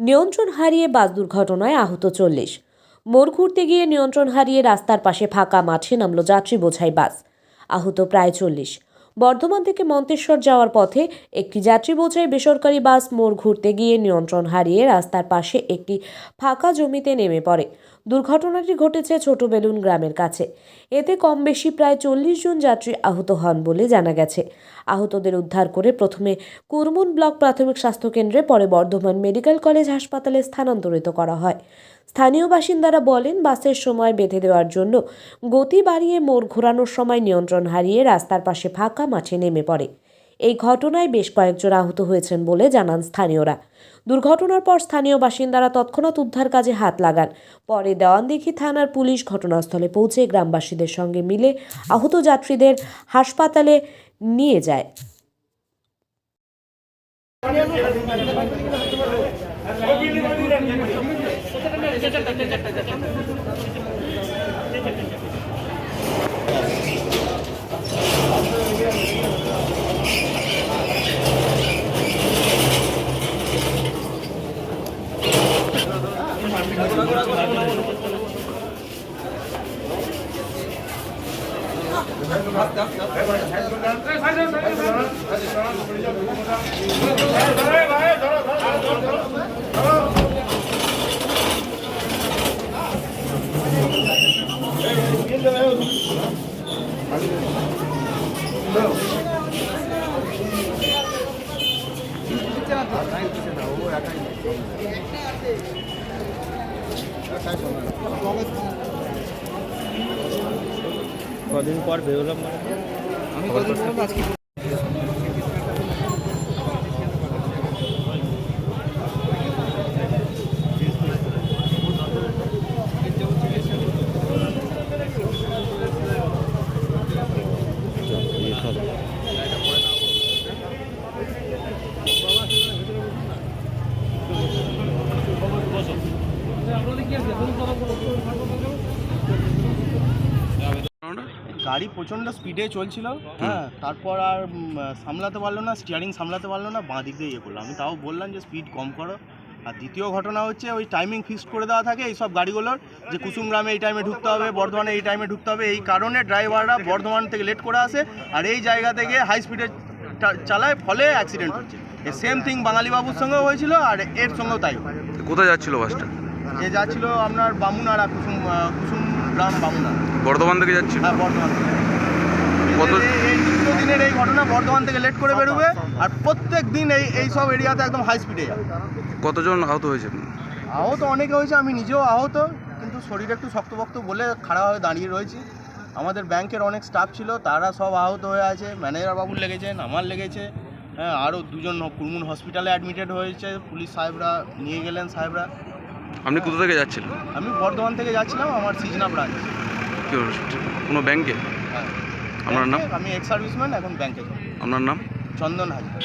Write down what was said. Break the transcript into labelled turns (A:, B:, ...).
A: নিয়ন্ত্রণ হারিয়ে বাস দুর্ঘটনায় আহত 40। মোড় ঘুরতে গিয়ে নিয়ন্ত্রণ হারিয়ে রাস্তার পাশে ফাঁকা মাঠে নামল যাত্রী বোঝাই বাস। আহত প্রায় 40। বর্ধমান থেকে মন্তেশ্বর যাওয়ার পথে একটি যাত্রী বোঝাই বেসরকারি বাস মোড় ঘুরতে গিয়ে নিয়ন্ত্রণ হারিয়ে রাস্তার পাশে একটি ফাঁকা জমিতে নেমে পড়ে। দুর্ঘটনাটি ঘটেছে ছোট বেলুন গ্রামের কাছে। এতে কম বেশি প্রায় 40 জন যাত্রী আহত হন বলে জানা গেছে। আহতদের উদ্ধার করে প্রথমে কুরমুন ব্লক প্রাথমিক স্বাস্থ্যকেন্দ্রে, পরে বর্ধমান মেডিকেল কলেজ হাসপাতালে স্থানান্তরিত করা হয়। স্থানীয় বাসিন্দারা বলেন, বাসের সময় বেঁধে দেওয়ার জন্য গতি বাড়িয়ে মোড় ঘোরানোর সময় নিয়ন্ত্রণ হারিয়ে রাস্তার পাশে ফাঁকা মাঠে নেমে পড়ে। এই ঘটনায় বেশ কয়েকজন আহত হয়েছেন বলে জানান স্থানীয়রা। দুর্ঘটনার পর স্থানীয় বাসিন্দারা তৎক্ষণাৎ উদ্ধার কাজে হাত লাগান। পরে দেওয়ানদিঘি থানার পুলিশ ঘটনাস্থলে পৌঁছে গ্রামবাসীদের সঙ্গে মিলে আহত যাত্রীদের হাসপাতালে নিয়ে যায়।
B: কদিন পর বেরোলাম মানে আমি কদিন পর আজকে
C: গাড়ি প্রচণ্ড স্পিডে চলছিল। হ্যাঁ, তারপর আর সামলাতে পারলো না, স্টিয়ারিং সামলাতে পারলো না, বাঁ দিক দিয়ে ইয়ে করলো। আমি তাও বললাম যে স্পিড কম করো। আর দ্বিতীয় ঘটনা হচ্ছে, ওই টাইমিং ফিক্সড করে দেওয়া থাকে এইসব গাড়িগুলোর, যে কুসুমগ্রামে এই টাইমে ঢুকতে হবে, বর্ধমানে এই টাইমে ঢুকতে হবে। এই কারণে ড্রাইভাররা বর্ধমান থেকে লেট করে আসে আর এই জায়গা থেকে হাই স্পিডে চালায়, ফলে অ্যাক্সিডেন্ট হচ্ছে। এই সেম থিং বাঙালি বাবুর সঙ্গেও হয়েছিল আর এর সঙ্গেও তাই।
D: কোথায় যাচ্ছিল বাসটা?
C: এ যাচ্ছিল আপনার বামুনাড়া, কুসুমগ্রাম বামুনাড়া।
D: বর্ধমান থেকে যাচ্ছিল?
C: হ্যাঁ, বর্ধমান থেকে। এই দ্বিতীয় দিনের এই ঘটনা, বর্ধমান থেকে লেট করে বেরোবে আর প্রত্যেক দিন এই সব এরিয়াতে একদম হাই স্পিডে যাবে।
D: কতজন আহত হয়েছে?
C: আহত অনেকে হয়েছে, আমি নিজেও আহত, কিন্তু শরীরে একটু শক্তপক্ত বলে খাড়াভাবে দাঁড়িয়ে রয়েছি। আমাদের ব্যাংকের অনেক স্টাফ ছিল, তারা সব আহত হয়ে আছে। ম্যানেজার বাবুর লেগেছেন, আমার লেগেছে। হ্যাঁ, আরও দুজন কুরমুন হসপিটালে অ্যাডমিটেড হয়েছে, পুলিশ সাহেবরা নিয়ে গেলেন সাহেবরা।
D: আপনি কোথা থেকে যাচ্ছিলেন?
C: আমি বর্ধমান থেকে যাচ্ছিলাম, আমার সিজনা ব্রাঞ্চ।
D: কোনো ব্যাংকে?
C: হ্যাঁ।
D: আপনার নাম?
C: আমি এক্স সার্ভিসম্যান, এখন ব্যাংকে।
D: আপনার নাম?
C: চন্দন হাজরা।